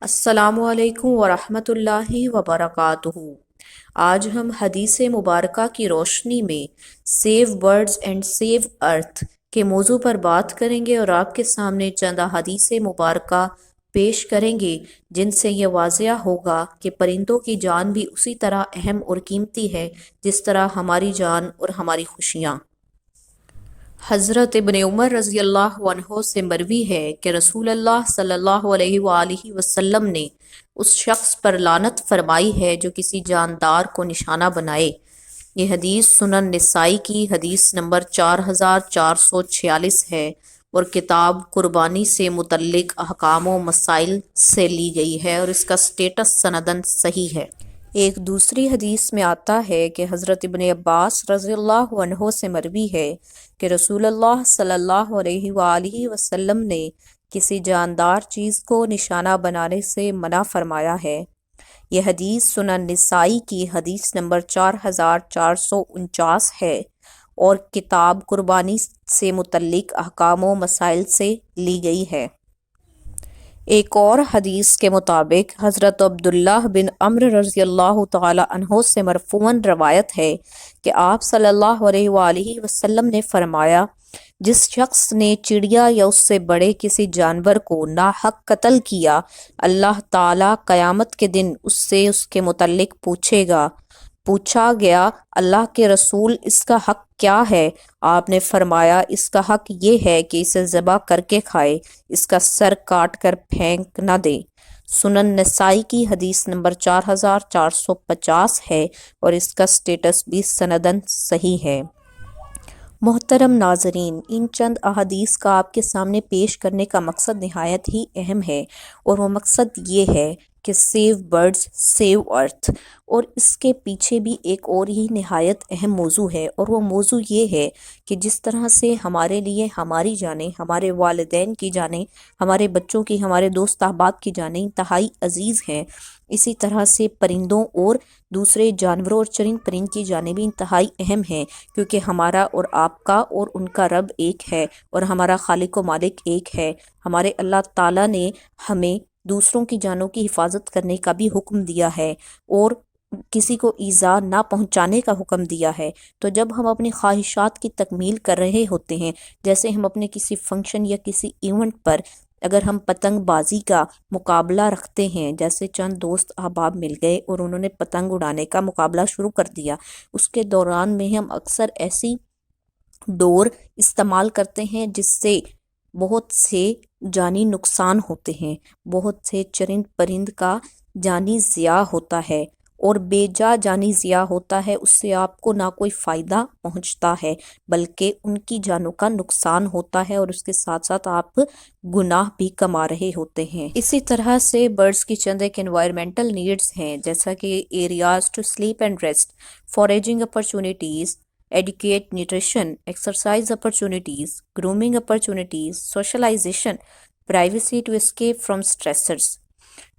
السلام علیکم ورحمۃ اللہ وبرکاتہ۔ آج ہم حدیث مبارکہ کی روشنی میں سیو برڈز اینڈ سیو ارتھ کے موضوع پر بات کریں گے اور آپ کے سامنے چند حدیث مبارکہ پیش کریں گے جن سے یہ واضح ہوگا کہ پرندوں کی جان بھی اسی طرح اہم اور قیمتی ہے جس طرح ہماری جان اور ہماری خوشیاں۔ حضرت ابن عمر رضی اللہ عنہ سے مروی ہے کہ رسول اللہ صلی اللہ علیہ وآلہ وسلم نے اس شخص پر لعنت فرمائی ہے جو کسی جاندار کو نشانہ بنائے۔ یہ حدیث سنن نسائی کی حدیث نمبر 4446 ہے اور کتاب قربانی سے متعلق احکام و مسائل سے لی گئی ہے اور اس کا سٹیٹس سندن صحیح ہے۔ ایک دوسری حدیث میں آتا ہے کہ حضرت ابن عباس رضی اللہ عنہ سے مروی ہے کہ رسول اللہ صلی اللہ علیہ وآلہ وسلم نے کسی جاندار چیز کو نشانہ بنانے سے منع فرمایا ہے۔ یہ حدیث سنن نسائی کی حدیث نمبر 4449 ہے اور کتاب قربانی سے متعلق احکام و مسائل سے لی گئی ہے۔ ایک اور حدیث کے مطابق حضرت عبداللہ بن عمرو رضی اللہ تعالی عنہ سے مرفوعاً روایت ہے کہ آپ صلی اللہ علیہ وآلہ وسلم نے فرمایا، جس شخص نے چڑیا یا اس سے بڑے کسی جانور کو ناحق قتل کیا، اللہ تعالیٰ قیامت کے دن اس سے اس کے متعلق پوچھے گا۔ پوچھا گیا، اللہ کے رسول اس کا حق کیا ہے؟ آپ نے فرمایا، اس کا حق یہ ہے کہ اسے ذبح کر کے کھائے، اس کا سر کاٹ کر پھینک نہ دے۔ سنن نسائی کی حدیث نمبر 4450 ہے اور اس کا سٹیٹس بھی سندن صحیح ہے۔ محترم ناظرین، ان چند احادیث کا آپ کے سامنے پیش کرنے کا مقصد نہایت ہی اہم ہے اور وہ مقصد یہ ہے کہ سیو برڈز سیو ارتھ، اور اس کے پیچھے بھی ایک اور ہی نہایت اہم موضوع ہے، اور وہ موضوع یہ ہے کہ جس طرح سے ہمارے لیے ہماری جانیں، ہمارے والدین کی جانیں، ہمارے بچوں کی، ہمارے دوست احباب کی جانیں انتہائی عزیز ہیں، اسی طرح سے پرندوں اور دوسرے جانوروں اور چرند پرند کی جانیں بھی انتہائی اہم ہیں، کیونکہ ہمارا اور آپ کا اور ان کا رب ایک ہے اور ہمارا خالق و مالک ایک ہے۔ ہمارے اللہ تعالیٰ نے ہمیں دوسروں کی جانوں کی حفاظت کرنے کا بھی حکم دیا ہے اور کسی کو ایذا نہ پہنچانے کا حکم دیا ہے۔ تو جب ہم اپنی خواہشات کی تکمیل کر رہے ہوتے ہیں، جیسے ہم اپنے کسی فنکشن یا کسی ایونٹ پر اگر ہم پتنگ بازی کا مقابلہ رکھتے ہیں، جیسے چند دوست احباب مل گئے اور انہوں نے پتنگ اڑانے کا مقابلہ شروع کر دیا، اس کے دوران میں ہم اکثر ایسی ڈور استعمال کرتے ہیں جس سے بہت سے جانی نقصان ہوتے ہیں، بہت سے چرند پرند کا جانی ضیاع ہوتا ہے اور بے جا جانی ضیاع ہوتا ہے۔ اس سے آپ کو نہ کوئی فائدہ پہنچتا ہے بلکہ ان کی جانوں کا نقصان ہوتا ہے اور اس کے ساتھ ساتھ آپ گناہ بھی کما رہے ہوتے ہیں۔ اسی طرح سے برڈز کی چند ایک انوائرمنٹل نیڈز ہیں، جیسا کہ areas to sleep and rest, foraging opportunities, adequate nutrition, exercise opportunities, grooming opportunities, socialisation, privacy to escape from stressors.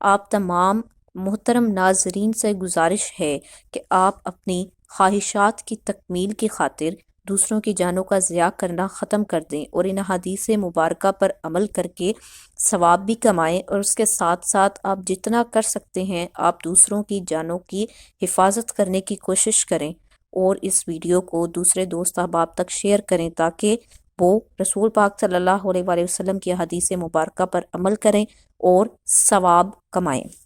آپ تمام محترم ناظرین سے گزارش ہے کہ آپ اپنی خواہشات کی تکمیل کی خاطر دوسروں کی جانوں کا ضیاع کرنا ختم کر دیں اور ان حدیث مبارکہ پر عمل کر کے ثواب بھی کمائیں، اور اس کے ساتھ ساتھ آپ جتنا کر سکتے ہیں آپ دوسروں کی جانوں کی حفاظت کرنے کی کوشش کریں اور اس ویڈیو کو دوسرے دوست احباب تک شیئر کریں تاکہ وہ رسول پاک صلی اللہ علیہ وآلہ وسلم کی حدیث مبارکہ پر عمل کریں اور ثواب کمائیں۔